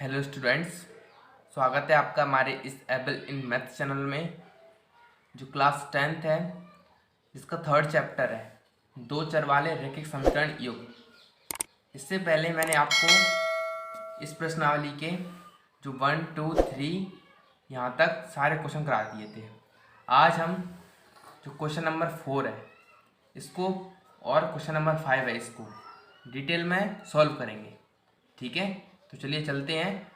Hello students, स्वागत है आपका हमारे इस एबल इन मैथ चैनल में जो क्लास 10th है, जिसका थर्ड चैप्टर है दो चर वाले रैखिक समीकरण योग। इससे पहले मैंने आपको इस प्रश्नावली के जो 1, 2, 3 यहाँ तक सारे क्वेश्चन करा दिए थे। आज हम जो क्वेश्चन नंबर 4 है इसको और क्वेश्चन नंबर 5 है इसको डिटेल में सॉल्व करेंगे। ठीक है, तो चलिए चलते हैं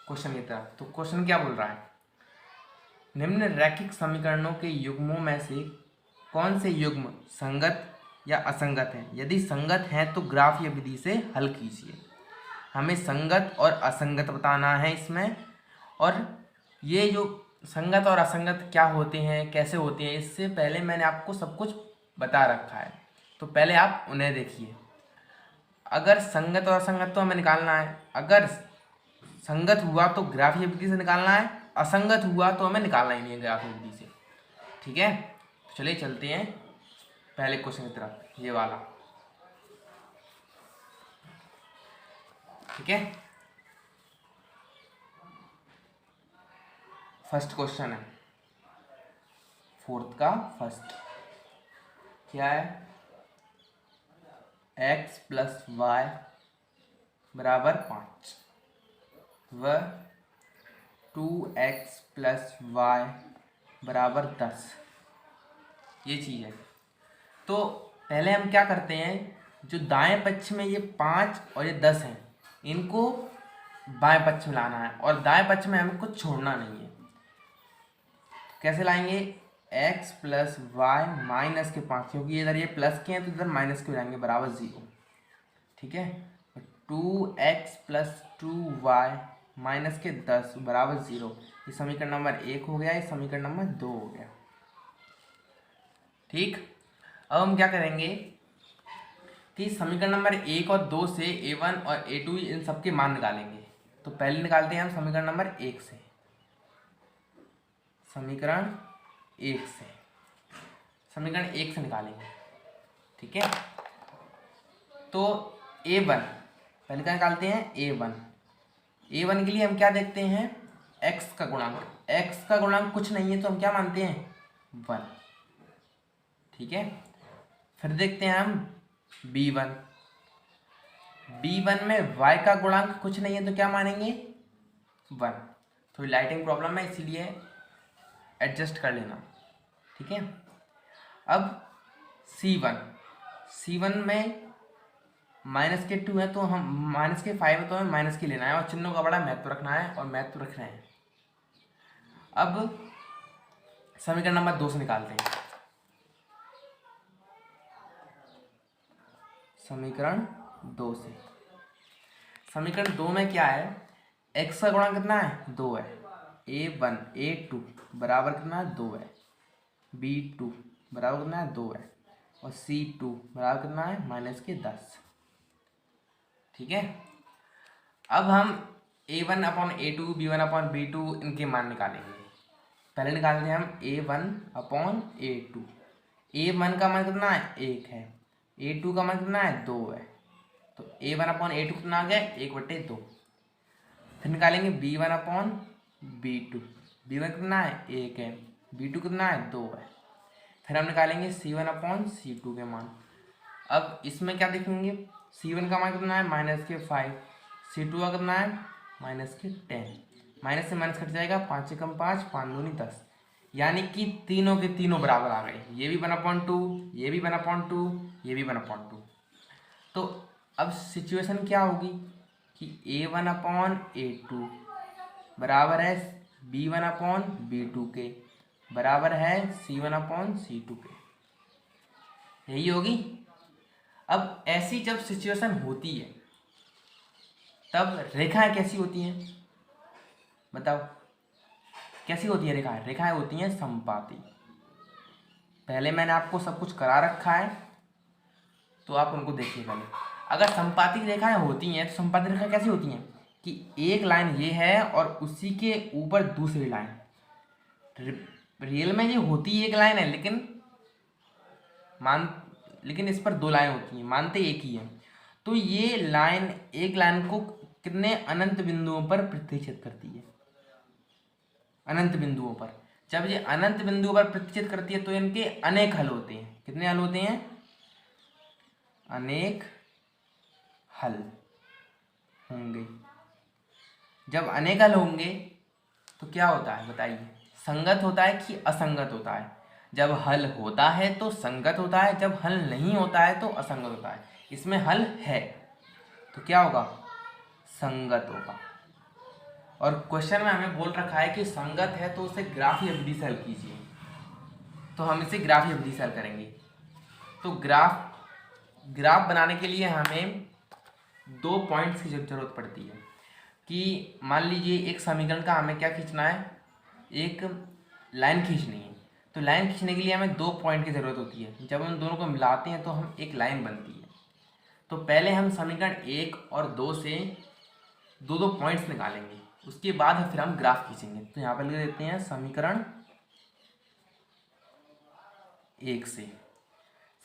क्वेश्चन की तरफ। तो क्वेश्चन क्या बोल रहा है, निम्न रैखिक समीकरणों के युग्मों में से कौन से युग्म संगत या असंगत हैं? यदि संगत हैं तो ग्राफ या विधि से हल कीजिए। हमें संगत और असंगत बताना है इसमें, और ये जो संगत और असंगत क्या होते हैं, कैसे होते हैं, इससे पहले मैंने आपको सब कुछ बता रखा है। तो पहले आप उन्हें देखिए। अगर संगत और असंगत तो हमें निकालना है। अगर संगत हुआ तो ग्राफीय विधि से निकालना है, असंगत हुआ तो हमें निकालना ही नहीं है ग्राफीय विधि से। ठीक है, तो चलिए चलते हैं पहले क्वेश्चन की तरफ, ये वाला। ठीक है, फर्स्ट क्वेश्चन है, फोर्थ का फर्स्ट। क्या है? x + y बराबर 5 व 2x + y बराबर 10, ये चीज़ है। तो पहले हम क्या करते हैं, जो दाएं पक्ष में ये 5 और ये 10 हैं, इनको बाएं पक्ष में लाना है, और दाएं पक्ष में हमें कुछ छोड़ना नहीं है। कैसे लाएंगे? x + y - 5, क्योंकि इधर ये प्लस के हैं तो इधर माइनस के हो जाएंगे, बराबर 0। ठीक है, 2x + 2y - 10 बराबर 0। ये समीकरण नंबर 1 हो गया, ये समीकरण नंबर 2 हो गया। ठीक, अब हम क्या करेंगे कि समीकरण नंबर 1 और 2 से a1 और a2 इन सबके मान निकालेंगे। तो पहले निकालते हैं हम समीकरण नंबर 1 से। समीकरण 1 से निकालेंगे। ठीक है, तो a1 पहले क्या निकालते हैं? a1 के लिए हम क्या देखते हैं? x का गुणांक। x का गुणांक कुछ नहीं है तो हम क्या मानते हैं? 1। ठीक है, फिर देखते हैं हम b1 में y का गुणांक कुछ नहीं है तो क्या मानेंगे? 1। थोड़ी लाइटिंग प्रॉब्लम है इसीलिए एडजस्ट कर लेना। ठीक है, अब c1 में -2 है तो हम -5 है तो हमें माइनस के लेना है, और चिन्हों का बड़ा महत्व रखना है, और महत्व रख रहे हैं। अब समीकरण नंबर 2 से निकालते हैं। समीकरण 2 में क्या है? x का गुणांक कितना है? 2 है। a2 बराबर कितना है? 2 है। b2 बराबर कितना है? 2 है। और c2 बराबर कितना है? -10। ठीक है, अब हम a1/a2 b1/b2 इनके मान निकालेंगे। पहले निकालते हैं हम a1/a2। a1 का मान कितना है? 1 है। a2 का मान कितना है? 2 है। तो a1/a2 कितना आ गया? 1/2। फिर निकालेंगे b1/b2। b1 कितना है? 1 है। b2 कितना है? 2 है। फिर हम निकालेंगे c1/c2 के मान। अब इसमें क्या देखेंगे? c1 का मान कितना है? -5। c2 का कितना है? -10। माइनस से माइनस कट जाएगा, 5 × 5 5 दूनी 10, यानी कि तीनों के तीनों बराबर आ गए। ये भी 1/2, ये भी 1/2, ये भी 1/2। तो अब सिचुएशन क्या होगी कि a1/a2 बराबर है b1/b2 के, बराबर है c1/c2 के, यही होगी। अब ऐसी जब सिचुएशन होती है तब रेखाएं कैसी होती हैं? बताओ, कैसी होती है रेखाएं? रेखाएं होती हैं समपाती। पहले मैंने आपको सब कुछ करा रखा है, तो आप उनको देखिए पहले। अगर समपाती रेखाएं होती हैं तो समपाती रेखाएं कैसी होती हैं कि एक लाइन ये है और उसी के ऊपर दूसरी लाइन। रियल में ये होती एक लाइन है, लेकिन इस पर 2 लाइन होती हैं, मानते एक ही है। तो ये लाइन, एक लाइन को कितने अनंत बिंदुओं पर प्रतिच्छेद करती है? अनंत बिंदुओं पर। जब ये अनंत बिंदुओं पर प्रतिच्छेद करती है तो इनके अनेक हल होते हैं। कितने हल होते हैं? अनेक हल होंगे। जब अनेक हल होंगे तो क्या होता है बताइए? संगत होता है कि असंगत होता है? जब हल होता है तो संगत होता है, जब हल नहीं होता है तो असंगत होता है। इसमें हल है तो क्या होगा? संगत होगा। और क्वेश्चन में हमें बोल रखा है कि संगत है तो उसे ग्राफीय विधि से हल कीजिए, तो हम इसे ग्राफीय विधि से हल करेंगे। तो ग्राफ बनाने के लिए हमें 2 पॉइंट्स की जरूरत पड़ती है। कि मान लीजिए एक समीकरण का हमें क्या खींचना है? एक लाइन खींचनी है। तो लाइन खींचने के लिए हमें 2 पॉइंट की ज़रूरत होती है। जब हम दोनों को मिलाते हैं तो हम एक लाइन बनती है। तो पहले हम समीकरण 1 और 2 से दो पॉइंट्स निकालेंगे, उसके बाद फिर हम ग्राफ खींचेंगे। तो यहाँ पर लिख देते हैं समीकरण 1 से।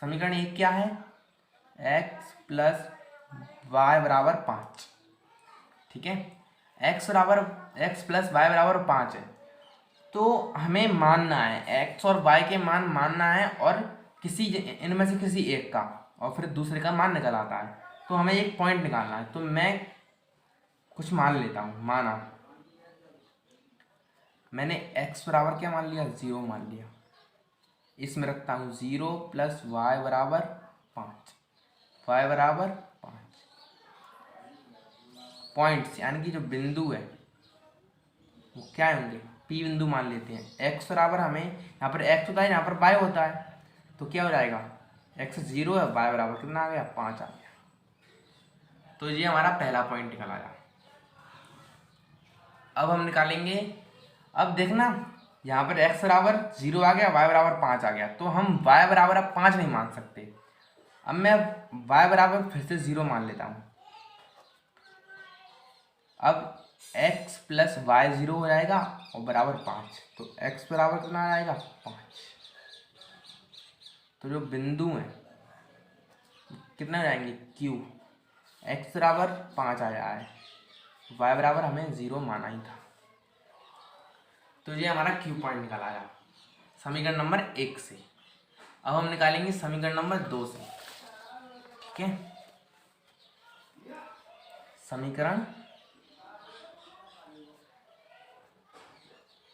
समीकरण 1 क्या है? x प्लस वाई बराबर 5। ठीक है, x प्लस वाई बराबर 5 है। तो हमें मानना है x और y के मान मानना है, और किसी इनमें से किसी एक का, और फिर दूसरे का मान निकल आता है। तो हमें एक पॉइंट निकालना है। तो मैं कुछ मान लेता हूँ। माना मैंने x बराबर क्या मान लिया? 0 मान लिया। इसमें रखता हूँ 0 प्लस वाई बराबर 5। वाई बराबर 5। पॉइंट्स यानी कि जो बिंदु है वो क्या होंगे? पी बिंदु मान लेते हैं। x बराबर हमें यहाँ पर x होता है, यहाँ पर y होता है। तो क्या हो जाएगा? x 0 है, y बराबर कितना आ गया? 5 आ गया। तो ये हमारा पहला पॉइंट निकल आया। अब हम निकालेंगे, अब देखना यहाँ पर x बराबर 0 आ गया, y बराबर 5 आ गया। तो हम y बराबर अब 5 नहीं मान सकते। अब मैं y बराबर फिर से 0 मान लेता हूँ। अब x प्लस वाई 0 हो जाएगा और बराबर 5। तो x बराबर कितना आ जाएगा? 5। तो जो बिंदु हैं कितने हो जाएंगे? q। x बराबर 5 आया है, y बराबर हमें 0 माना ही था। तो ये हमारा q पॉइंट निकल आया समीकरण नंबर 1 से। अब हम निकालेंगे समीकरण नंबर 2 से। ठीक है, समीकरण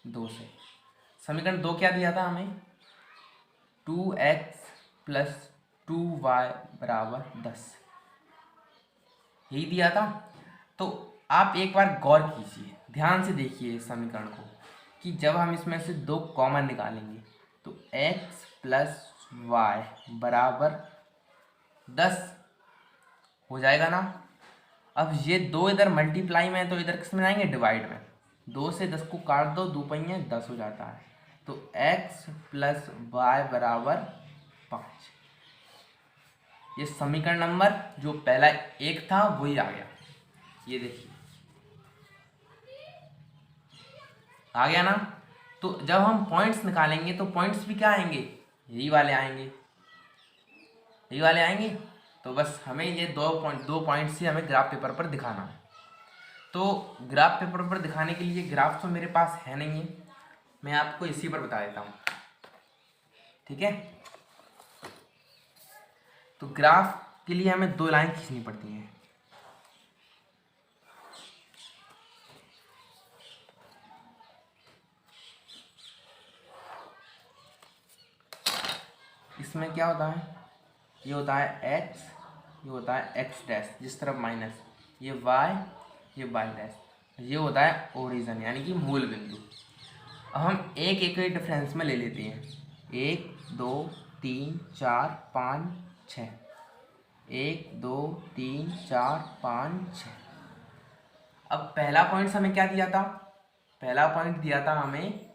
2 से। समीकरण 2 क्या दिया था हमें? 2x प्लस 2y बराबर 10 यही दिया था। तो आप एक बार गौर कीजिए, ध्यान से देखिए इस समीकरण को, कि जब हम इसमें से 2 कॉमन निकालेंगे तो x प्लस वाई बराबर 10 हो जाएगा ना। अब ये 2 इधर मल्टीप्लाई में है तो इधर किस में जाएंगे? डिवाइड में। 2 से 10 को काट दो, 2 पहिए 10 हो जाता है। तो x प्लस वाई बराबर 5। ये समीकरण नंबर जो पहला 1 था वही आ गया। ये देखिए आ गया ना। तो जब हम पॉइंट्स निकालेंगे तो पॉइंट्स भी क्या आएंगे? यही वाले आएंगे, यही वाले आएंगे। तो बस हमें ये 2 पॉइंट्स से हमें ग्राफ पेपर पर दिखाना है। तो ग्राफ पेपर पर दिखाने के लिए ग्राफ तो मेरे पास है नहीं है, मैं आपको इसी पर बता देता हूँ। ठीक है, तो ग्राफ के लिए हमें 2 लाइन खींचनी पड़ती हैं। इसमें क्या होता है? ये होता है x, ये होता है x डैश, जिस तरफ माइनस, ये y, ये y डैश, ये होता है ओरिजिन यानी कि मूल बिंदु। अब हम एक एक डिफरेंस में ले लेते हैं। 1 2 3 4 5 6। 1 2 3 4 5 6। अब पहला पॉइंट हमें क्या दिया था? पहला पॉइंट दिया था हमें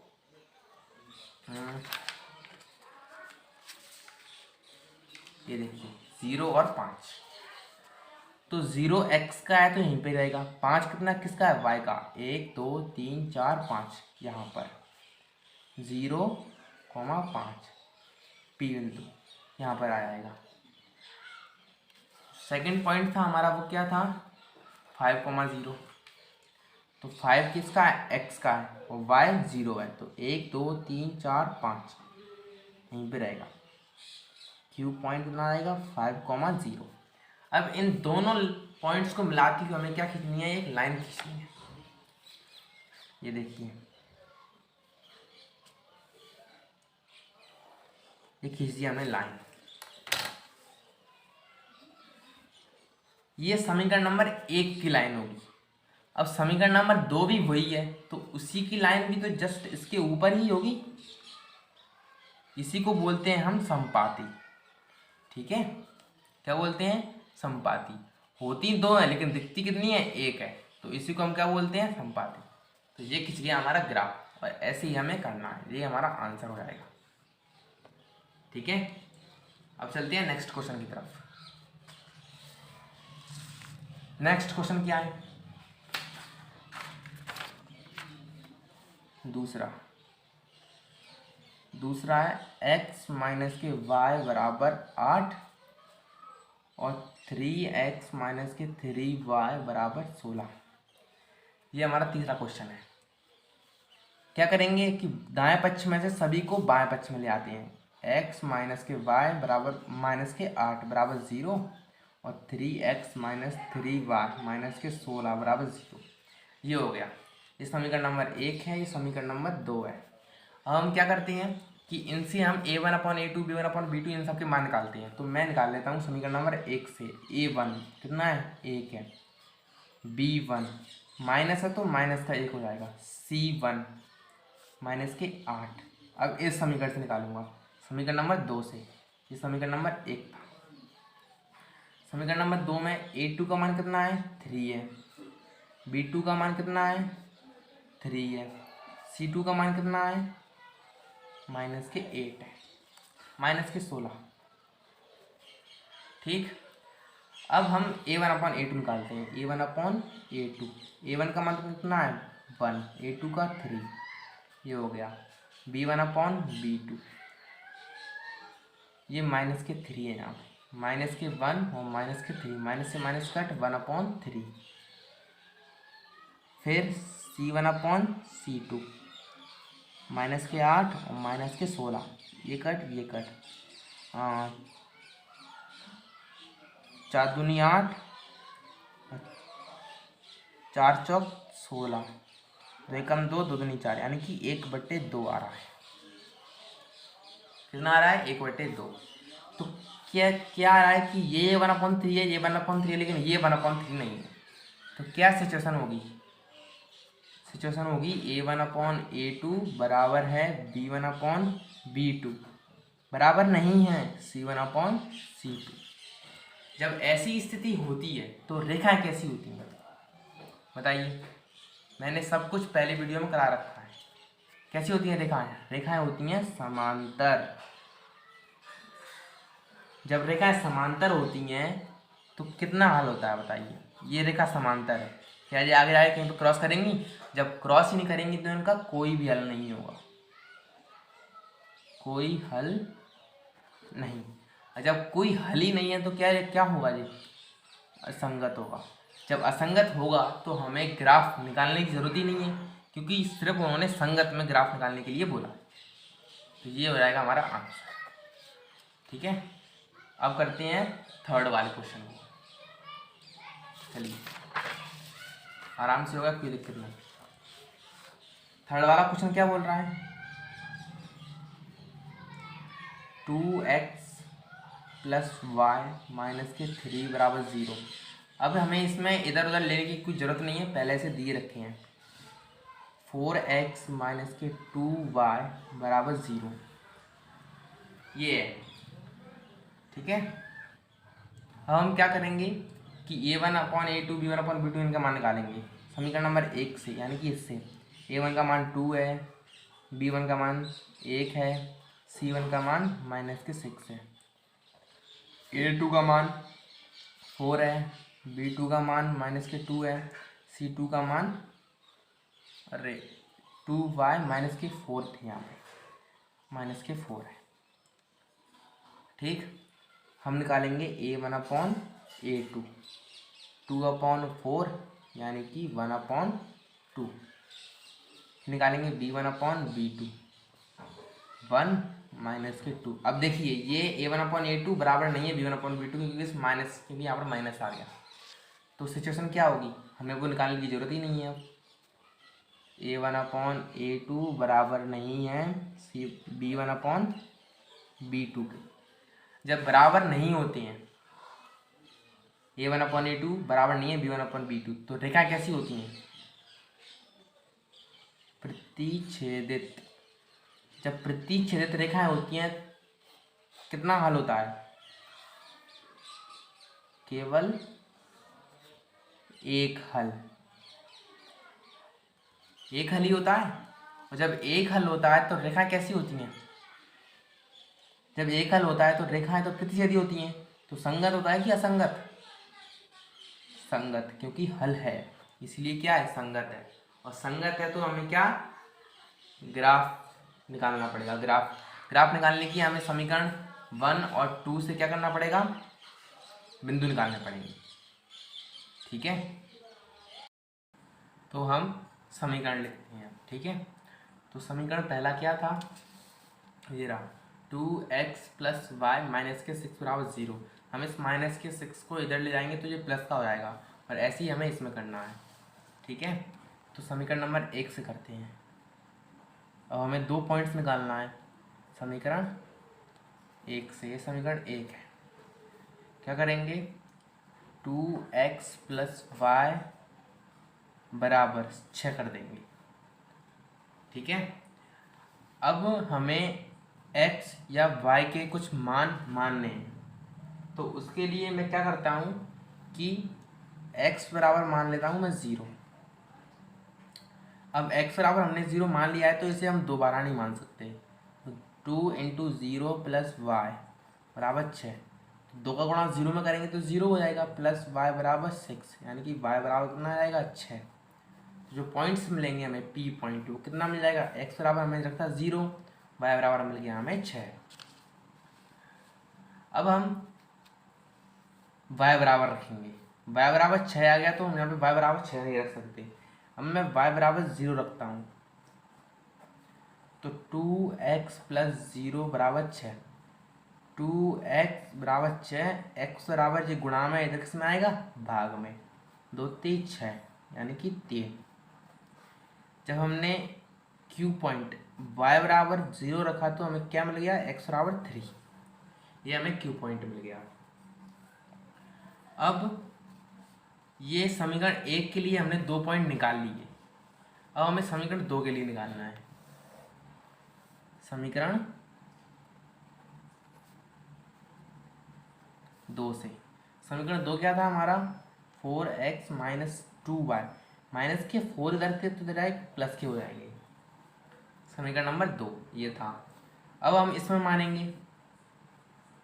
ये देखिए 0 और 5। तो 0 x का है तो यहीं पे रहेगा। 5 कितना किसका है? y का। 1 2 3 4 5 यहाँ पर 0, 5 पी बिंदु यहाँ पर आ जाएगा। सेकंड पॉइंट था हमारा, वो क्या था? 5,0। तो 5 किसका है? एक्स का है, और वाई 0 है। तो 1 2 3 4 5 यहीं पे रहेगा। क्यू पॉइंट कितना आएगा? 5,0। अब इन दोनों पॉइंट्स को मिला के हमें क्या खींचनी है? एक लाइन खींचनी है। ये देखिए, ये खींच दिया हमने लाइन। ये समीकरण नंबर 1 की लाइन होगी। अब समीकरण नंबर 2 भी वही है, तो उसी की लाइन भी तो जस्ट इसके ऊपर ही होगी। इसी को बोलते हैं हम समपाती। ठीक है, क्या बोलते हैं? समपाती। होती 2 है लेकिन दिखती कितनी है? 1 है। तो इसी को हम क्या बोलते हैं? समपाती। तो ये खिंच गया हमारा ग्राफ, और ऐसे ही हमें करना है। ये हमारा आंसर हो जाएगा। ठीक है, अब चलते हैं नेक्स्ट क्वेश्चन की तरफ। नेक्स्ट क्वेश्चन क्या है? दूसरा है x माइनस के y बराबर 8 और 3x माइनस के 3y बराबर 16। ये हमारा तीसरा क्वेश्चन है। क्या करेंगे कि दाएं पक्ष में से सभी को बाएं पक्ष में ले आते हैं। x माइनस के y बराबर माइनस के 8 बराबर 0 और 3x माइनस 3y माइनस के 16 बराबर 0। ये हो गया। ये समीकरण नंबर 1 है, ये समीकरण नंबर 2 है। अब हम क्या करते हैं कि इनसे हम a1/a2 b1/b2 इन सब के मान निकालते हैं। तो मैं निकाल लेता हूँ समीकरण नंबर 1 से। a1 कितना है? 1 है। b1 माइनस है तो माइनस का 1 हो जाएगा। c1 माइनस के 8। अब इस समीकरण से निकालूंगा समीकरण नंबर 2 से। ये समीकरण नंबर 1 था। समीकरण नंबर 2 में a2 का मान कितना है? 3 है। b2 का मान कितना है? 3 है। c2 का मान कितना है? माइनस के 8 है, माइनस के 16। ठीक, अब हम a1/a2 निकालते हैं। a1/a2, a1 का मान कितना है? 1, a2 का 3। ये हो गया। b1/b2, ये माइनस के 3 है यहाँ पे। माइनस के 1 और माइनस के 3, माइनस से माइनस कट 1/3। फिर c1/c2 माइनस के 8 और माइनस के 16। ये कट 4 दूनी 8, 4 चौक 16, 2 कम 2, 2 दूनी 4, यानी कि 1/2 आ रहा है। कितना आ रहा है? 1/2। तो क्या आ रहा है कि ये 1/3 है, ये 1/3 है, लेकिन ये 1/3 नहीं है। तो क्या सिचुएशन होगी? सिचुएशन होगी a1/a2 बराबर है b1/b2 बराबर नहीं है c1/c2। जब ऐसी स्थिति होती है तो रेखाएं कैसी होती हैं बताइए? मैंने सब कुछ पहले वीडियो में करा रखा है। कैसी होती हैं रेखाएं? रेखाएं होती हैं समांतर। जब रेखाएं समांतर होती हैं तो कितना हल होता है बताइए? ये रेखा समांतर है, क्या ये आगे जाके कहीं पर क्रॉस करेंगी? जब क्रॉस ही नहीं करेंगी तो इनका कोई भी हल नहीं होगा, कोई हल नहीं। जब कोई हल ही नहीं है तो क्या होगा? जी असंगत होगा। जब असंगत होगा तो हमें ग्राफ निकालने की ज़रूरत ही नहीं है, क्योंकि सिर्फ उन्होंने संगत में ग्राफ निकालने के लिए बोला। तो ये हो जाएगा हमारा आंसर। ठीक है, अब करते हैं थर्ड वाले क्वेश्चन को। चलिए, आराम से होगा, कोई दिक्कत नहीं। थर्ड वाला क्वेश्चन क्या बोल रहा है? 2x प्लस वाई माइनस के 3 बराबर 0। अब हमें इसमें इधर उधर लेने की कुछ ज़रूरत नहीं है, पहले से दिए रखे हैं। 4x माइनस के 2y बराबर 0, ये है। ठीक है, अब हम क्या करेंगे कि a1/a2 b1/b2 इनका मान निकालेंगे समीकरण नंबर 1 से, यानी कि इससे। a1 का मान 2 है, b1 का मान 1 है, c1 का मान माइनस के 6 है, a2 का मान 4 है, b2 का मान माइनस के 2 है, c2 का मान 2y माइनस के 4 थे, यहाँ पे माइनस के 4 है। ठीक, हम निकालेंगे a1/a2। 2/4 यानी कि 1/2 निकालेंगे b1/b2 1 माइनस के 2। अब देखिए ये a1/a2 बराबर नहीं है b1/b2 क्योंकि इस माइनस के लिए यहाँ पर माइनस आ गया, तो सिचुएशन क्या होगी, हमें वो निकालने की ज़रूरत ही नहीं है। अब a1/a2 बराबर नहीं है b1/b2 के। जब बराबर नहीं होते हैं a1/a2 बराबर नहीं है b1/b2 तो रेखा कैसी होती हैं, प्रतिच्छेदित। जब प्रतिच्छेदित रेखाएं होती हैं कितना हल होता है, केवल एक हल ही होता है। और जब एक हल होता है तो रेखाएं कैसी होती हैं, जब एक हल होता है तो रेखाएं तो प्रतिच्छेदी होती हैं, तो संगत होता है कि असंगत, संगत, क्योंकि हल है इसलिए क्या है, संगत है। और संगत है तो हमें क्या, ग्राफ निकालना पड़ेगा। ग्राफ निकालने की हमें समीकरण 1 और 2 से क्या करना पड़ेगा, बिंदु निकालने पड़ेंगे। ठीक है, तो हम समीकरण लिखते हैं। ठीक है, तो समीकरण पहला क्या था, ये रहा 2x + y - के 6 = 0। हम इस माइनस के 6 को इधर ले जाएंगे तो ये प्लस का हो जाएगा, और ऐसे ही हमें इसमें करना है। ठीक है, तो समीकरण नंबर 1 से करते हैं। अब हमें 2 पॉइंट्स निकालना है समीकरण 1 से। ये समीकरण 1 है, क्या करेंगे, 2x + y = 6 कर देंगे। ठीक है, अब हमें x या y के कुछ मान मानने हैं, तो उसके लिए मैं क्या करता हूँ कि x बराबर मान लेता हूँ मैं 0। अब x बराबर हमने 0 मान लिया है तो इसे हम दोबारा नहीं मान सकते। 2 × 0 + y = 6, तो 2 का गुणा 0 में करेंगे तो 0 हो जाएगा, प्लस y = 6 यानी कि y बराबर कितना आएगा, 6। तो जो पॉइंट्स मिलेंगे हमें p पॉइंट, वो कितना मिल जाएगा, x बराबर हमें रखता 0, y बराबर मिल गया हमें 6। अब हम y बराबर रखेंगे, y बराबर 6 आ गया तो हम यहाँ पे y बराबर 6 नहीं रख सकते। अब मैं y बराबर 0 रखता हूँ, तो 2x + 0 = 6। 2x = 6, x बराबर, ये गुणा में इधर किसमें आएगा, भाग में, 2 × 3 = 6 यानी कि 3। जब हमने q पॉइंट y बराबर 0 रखा तो हमें क्या मिल गया, x बराबर 3, ये हमें q पॉइंट मिल गया। अब ये समीकरण 1 के लिए हमने 2 पॉइंट निकाल लिए। अब हमें समीकरण 2 के लिए निकालना है। समीकरण 2 से, समीकरण 2 क्या था हमारा, 4x - 2y, माइनस के 4 इधर थे तो डायरेक्ट प्लस के हो जाएंगे। समीकरण नंबर 2 ये था। अब हम इसमें मानेंगे,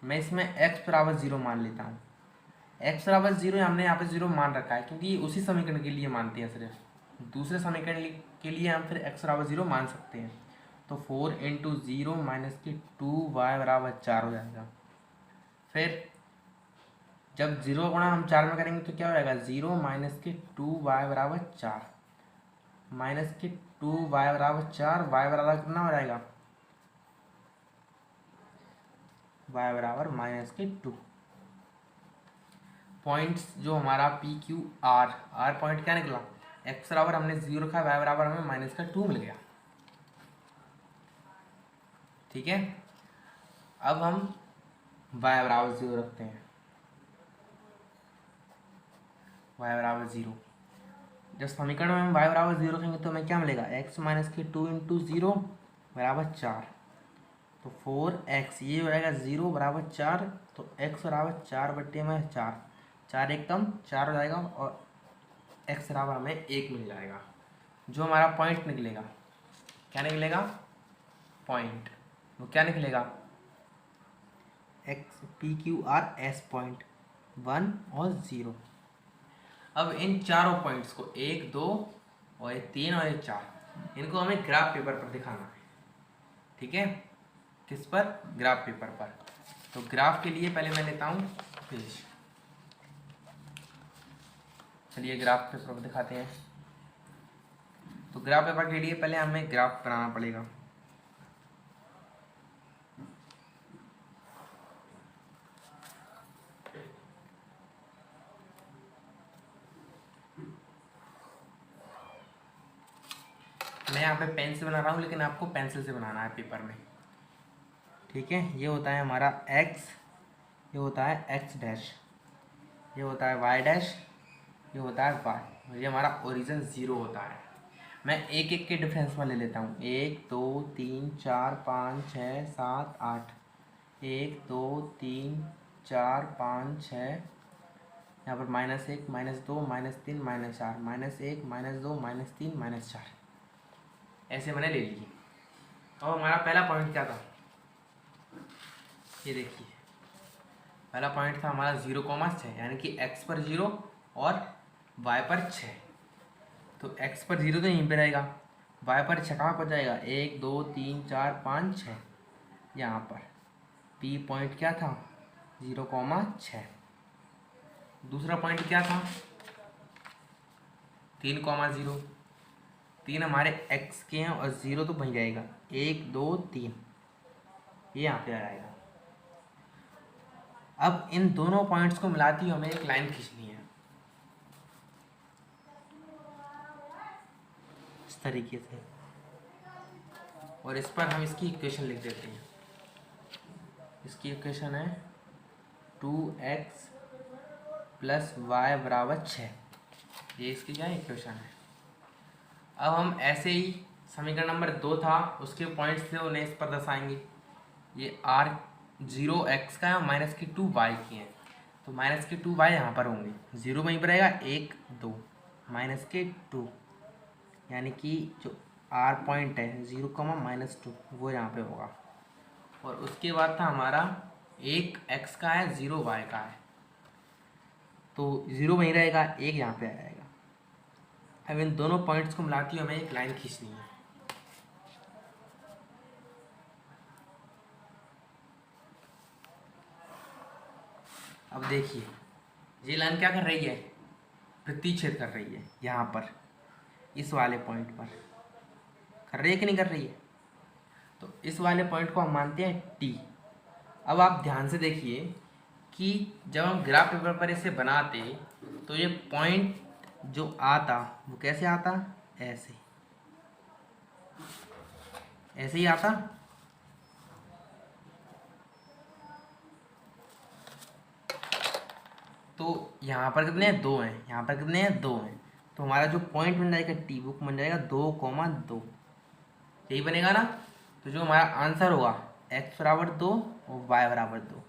मैं इसमें x बराबर 0 मान लेता हूँ। x बराबर 0 हमने यहाँ पे 0 मान रखा है क्योंकि उसी समीकरण के लिए मानते हैं, सिर्फ दूसरे समीकरण के लिए हम फिर x बराबर 0 मान सकते हैं। तो 4 × 0 - के 2y = 4 हो जाएगा। फिर जब 0 गुणा हम 4 में करेंगे तो क्या हो जाएगा, 0 - के 2y = 4, माइनस के 2y = 4, y बराबर कितना हो जाएगा, y बराबर -2। पॉइंट्स जो हमारा p q r पॉइंट क्या निकला, x बराबर हमने 0 रखा, y बराबर हमें -2 मिल गया। ठीक है, अब हम y बराबर 0 रखते हैं, y बराबर 0। जब समीकरण में हम y बराबर 0 रखेंगे तो हमें क्या मिलेगा, x - के 2 × 0 = 4, तो 4x, ये हो जाएगा 0 = 4, तो x बराबर 4/4, 4 एक कम 4 हो जाएगा, और x बराबर हमें 1 मिल जाएगा। जो हमारा पॉइंट निकलेगा, क्या निकलेगा, पॉइंट, वो क्या निकलेगा, x p q r s point 1 और 0। अब इन चारों पॉइंट्स को 1, 2 और ये 3 और ये 4, इनको हमें ग्राफ पेपर पर दिखाना है। ठीक है, किस पर, ग्राफ पेपर पर। तो ग्राफ के लिए पहले मैं लेता हूँ पेज, चलिए ग्राफ पेपर दिखाते हैं। तो ग्राफ पेपर के लिए पहले हमें ग्राफ बनाना पड़ेगा। मैं यहाँ पे पेन से बना रहा हूँ, लेकिन आपको पेंसिल से बनाना है पेपर में। ठीक है, ये होता है हमारा x, ये होता है x डैश, ये होता है y डैश, ये होता है y, और ये हमारा ओरिजिन 0 होता है। मैं एक एक के डिफरेंस में ले लेता हूँ। 1 2 3 4 5 6 7 8, 1 2 3 4 5 6, यहाँ पर -1 -2 -3 -4, -1 -2 -3 -4, ऐसे मैंने ले लिए। अब हमारा पहला पॉइंट क्या था, ये देखिए, पहला पॉइंट था हमारा 0,6, यानी कि x पर 0 और y पर 6। तो x पर 0 तो यहीं पे रहेगा, y पर 6 कहाँ पर जाएगा, 1 2 3 4 5 6, यहाँ पर p पॉइंट क्या था, 0,6। दूसरा पॉइंट क्या था, 3,0। 3 हमारे x के हैं और 0 तो वहीं जाएगा, 1 2 3, ये यहाँ पे आ जाएगा। अब इन दोनों पॉइंट्स को मिलाती हुई हमें एक लाइन खींचनी है, इस तरीके से, और इस पर हम इसकी इक्वेशन लिख देते हैं। इसकी इक्वेशन है 2x + y = 6, ये इसकी क्या इक्वेशन है। अब हम ऐसे ही समीकरण नंबर 2 था, उसके पॉइंट्स थे उन्हें इस पर दर्शाएंगे। ये r 0x का है, -2y की है, तो -2y यहाँ पर होंगे, 0 वहीं पर रहेगा, 1 2 -2, यानी कि जो r पॉइंट है 0,-2 वो यहाँ पे होगा। और उसके बाद था हमारा 1 x का है, 0 y का है, तो 0 वहीं रहेगा, 1 यहाँ पे आ जाएगा। अब इन दोनों पॉइंट्स को मिलाती हुई हमें एक लाइन खींचनी है। अब देखिए, ये लाइन क्या कर रही है, प्रतिच्छेद कर रही है, यहाँ पर इस वाले पॉइंट पर कर रही है कि नहीं कर रही है। तो इस वाले पॉइंट को हम मानते हैं T। अब आप ध्यान से देखिए कि जब हम ग्राफ पेपर पर इसे बनाते तो ये पॉइंट जो आता वो कैसे आता, ऐसे ऐसे ही आता। तो यहाँ पर कितने हैं, 2 हैं, यहाँ पर कितने हैं, 2 हैं, तो हमारा जो पॉइंट बन जाएगा T वो बन जाएगा 2,2, यही बनेगा ना। तो जो हमारा आंसर होगा x = 2 और y = 2,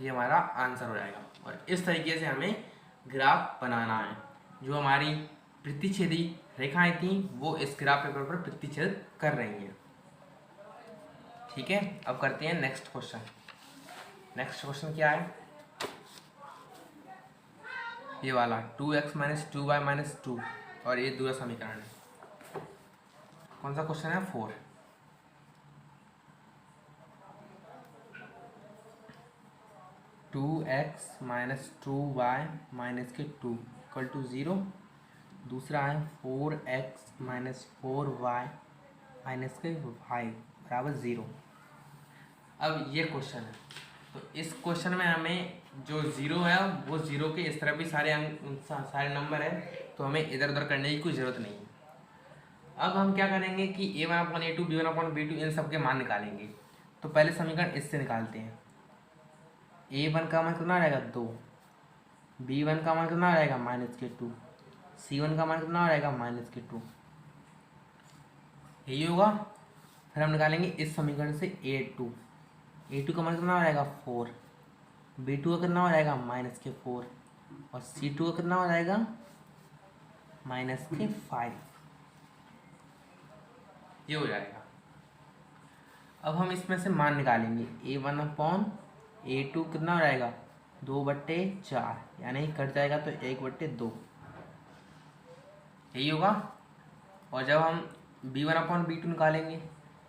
ये हमारा आंसर हो जाएगा। और इस तरीके से हमें ग्राफ बनाना है। जो हमारी प्रतिच्छेदी रेखाएं थी वो इस ग्राफ पेपर पर प्रतिच्छेद कर रही हैं। ठीक है, अब करते हैं नेक्स्ट क्वेश्चन। नेक्स्ट क्वेश्चन क्या है, ये वाला 2x - 2y - 2, और ये दूसरा समीकरण है। कौन सा क्वेश्चन है, 4। Two x - 2y - 2 = 0। दूसरा है 4x - 4y - y = 0। अब ये क्वेश्चन है, तो इस क्वेश्चन में हमें जो 0 है वो 0 के इस तरफ भी सारे सारे नंबर है, तो हमें इधर उधर करने की कोई ज़रूरत नहीं है। अब हम क्या करेंगे कि a1/a2 b1/b2 इन सब के मान निकालेंगे। तो पहले समीकरण इससे निकालते हैं। a1 का मान कितना रहेगा, 2, b1 का मान कितना रहेगा, -2, c1 का मान कितना रहेगा, -2, यही होगा। फिर हम निकालेंगे इस समीकरण से a2 का मान कितना रहेगा, 4, b2 का कितना हो जाएगा, -4, और c2 का कितना हो जाएगा, -5, ये हो जाएगा। अब हम इसमें से मान निकालेंगे। a1/a2 कितना हो जाएगा, 2/4, यानी कट जाएगा तो 1/2, यही होगा। और जब हम b1/b2 निकालेंगे,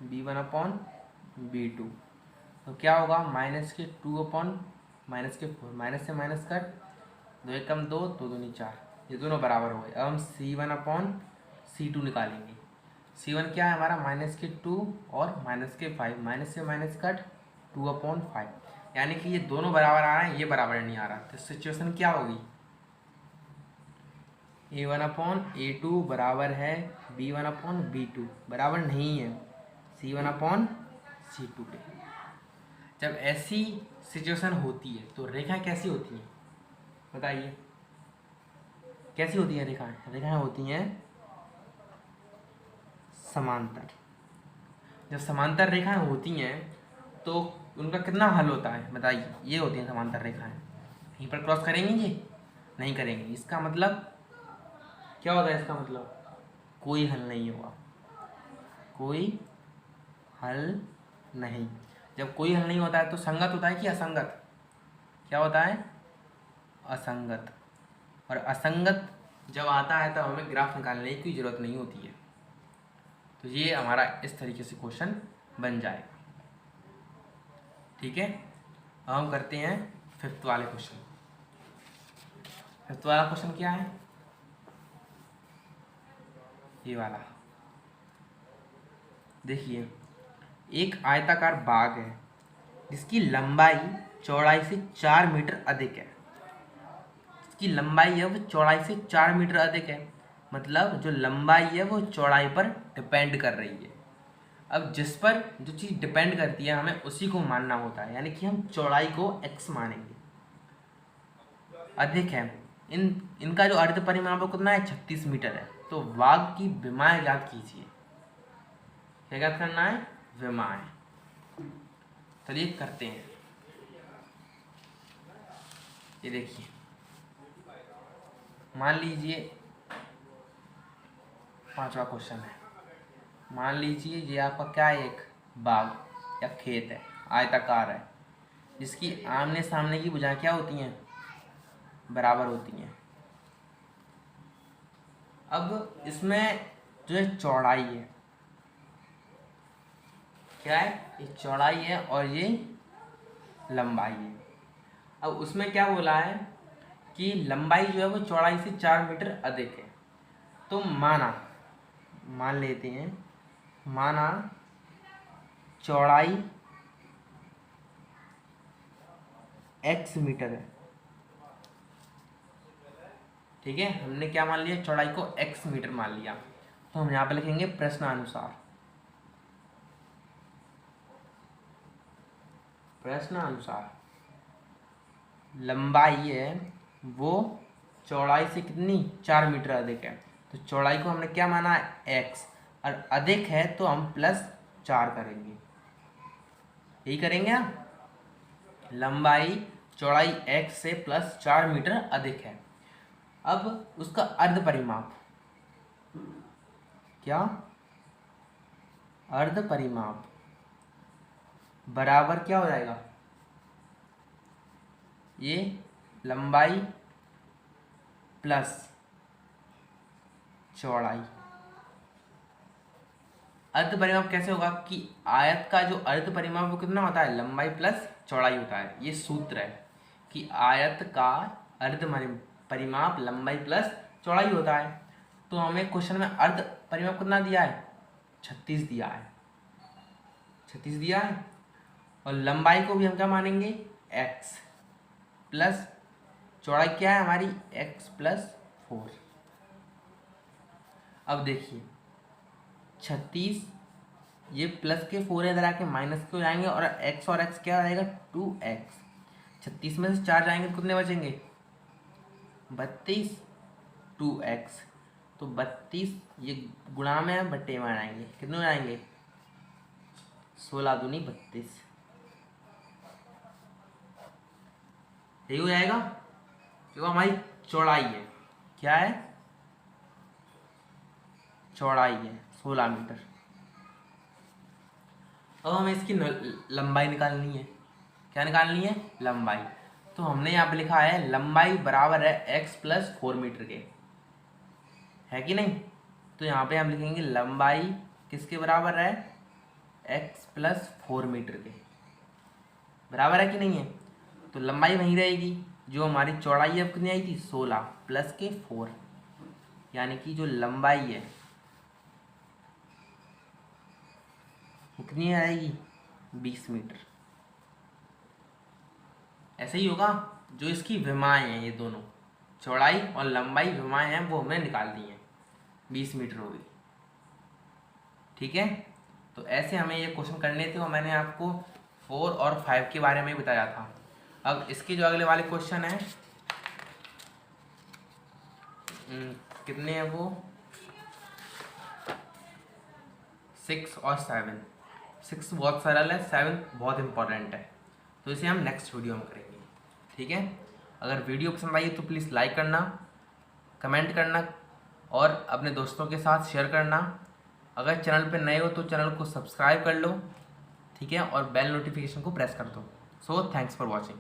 b1/b2, तो क्या होगा, -2/2 माइनस के 4, माइनस से माइनस कट, 2 एक कम 2, 2 दूनी 4, ये दोनों बराबर हो गए। अब हम C1/C2 निकालेंगे। C1 क्या है हमारा, माइनस के 2 और माइनस के 5, माइनस से माइनस कट 2/5, यानी कि ये दोनों बराबर आ रहे हैं, ये बराबर नहीं आ रहा। तो सिचुएशन क्या होगी, A1/A2 बराबर है B1/B2, बराबर नहीं है C1/C2 के। जब ऐसी सिचुएशन होती है तो रेखाएं कैसी होती हैं, बताइए कैसी होती हैं रेखाएं? रेखाएं होती हैं समांतर। जब समांतर रेखाएं होती हैं तो उनका कितना हल होता है, बताइए। ये होती हैं समांतर रेखाएं, यहीं पर क्रॉस करेंगी ये नहीं करेंगी। इसका मतलब क्या होता है, इसका मतलब कोई हल नहीं होगा, कोई हल नहीं। जब कोई हल नहीं होता है तो संगत होता है कि असंगत, क्या होता है, असंगत। और असंगत जब आता है तब हमें ग्राफ निकालने की जरूरत नहीं होती है। तो ये हमारा इस तरीके से क्वेश्चन बन जाएगा। ठीक है, अब हम करते हैं फिफ्थ वाले क्वेश्चन। फिफ्थ वाला क्वेश्चन क्या है, ये वाला देखिए। एक आयताकार बाग है जिसकी लंबाई चौड़ाई से 4 मीटर अधिक है। इसकी लंबाई है वो चौड़ाई से 4 मीटर अधिक है, मतलब जो लंबाई है वो चौड़ाई पर डिपेंड कर रही है। अब जिस पर जो चीज़ डिपेंड करती है हमें उसी को मानना होता है, यानी कि हम चौड़ाई को x मानेंगे। अधिक है, इनका जो अर्ध परिमाप कितना है, 36 मीटर है। तो बाग की विमाएं ज्ञात कीजिए। क्या ज्ञात करना है, विमाएं। चलिए करते हैं। ये देखिए, मान लीजिए पांचवा क्वेश्चन है। मान लीजिए ये आपका क्या है, एक बाग या खेत है, आयताकार है, जिसकी आमने सामने की भुजाएं क्या होती हैं, बराबर होती हैं। अब इसमें जो है चौड़ाई है, क्या है, ये चौड़ाई है और ये लंबाई है। अब उसमें क्या बोला है कि लंबाई जो है वो चौड़ाई से 4 मीटर अधिक है। तो मान लेते हैं, माना चौड़ाई x मीटर है। ठीक है, हमने क्या मान लिया, चौड़ाई को x मीटर मान लिया। तो हम यहाँ पे लिखेंगे प्रश्नानुसार। लंबाई है वो चौड़ाई से कितनी, 4 मीटर अधिक है। तो चौड़ाई को हमने क्या माना है, x, और अधिक है तो हम +4 करेंगे। यही करेंगे ना, लंबाई चौड़ाई x से +4 मीटर अधिक है। अब उसका अर्ध परिमाप, क्या, अर्ध परिमाप बराबर क्या हो जाएगा, ये लंबाई प्लस चौड़ाई। अर्ध परिमाप कैसे होगा कि आयत का जो अर्ध परिमाप वो कितना होता है, लंबाई प्लस चौड़ाई होता है। ये सूत्र है कि आयत का अर्ध परिमाप लंबाई प्लस चौड़ाई होता है। तो हमें क्वेश्चन में अर्ध परिमाप कितना दिया है, 36 दिया है, 36 दिया है। और लंबाई को भी हम क्या मानेंगे, x, प्लस चौड़ाई क्या है हमारी, x + 4। अब देखिए 36, ये प्लस के 4 इधर आके माइनस के हो जाएंगे, और x और x क्या आएगा, 2x। 36 में से 4 जाएंगे तो कितने बचेंगे, 32, 2x। तो 32 ये गुणा में बट्टे में आएंगे, कितने हो जाएंगे, 16 दूनी 32। यही हो जाएगा, जो हमारी चौड़ाई है, क्या है, चौड़ाई है 16 मीटर। अब हमें इसकी लंबाई निकालनी है। क्या निकालनी है, लंबाई। तो हमने यहाँ पे लिखा है लंबाई बराबर है x + 4 मीटर के, है कि नहीं। तो यहाँ पे हम लिखेंगे लंबाई किसके बराबर है, x + 4 मीटर के, बराबर है कि नहीं है। तो लंबाई वहीं रहेगी। जो हमारी चौड़ाई अब कितनी आई थी 16 प्लस के 4, यानी कि जो लंबाई है वो कितनी आएगी 20 मीटर। ऐसे ही होगा। जो इसकी विमाएँ हैं ये दोनों चौड़ाई और लंबाई विमाएँ हैं वो हमने निकाल दी हैं, 20 मीटर होगी। ठीक है, तो ऐसे हमें ये क्वेश्चन करने थे और मैंने आपको 4 और 5 के बारे में बताया था। अब इसके जो अगले वाले क्वेश्चन हैं कितने हैं वो 6 और 7। 6 बहुत सरल है, 7 बहुत इंपॉर्टेंट है, तो इसे हम नेक्स्ट वीडियो में करेंगे। ठीक है, अगर वीडियो पसंद आई तो प्लीज़ लाइक करना, कमेंट करना और अपने दोस्तों के साथ शेयर करना। अगर चैनल पे नए हो तो चैनल को सब्सक्राइब कर लो। ठीक है, और बेल नोटिफिकेशन को प्रेस कर दो। So thanks for watching.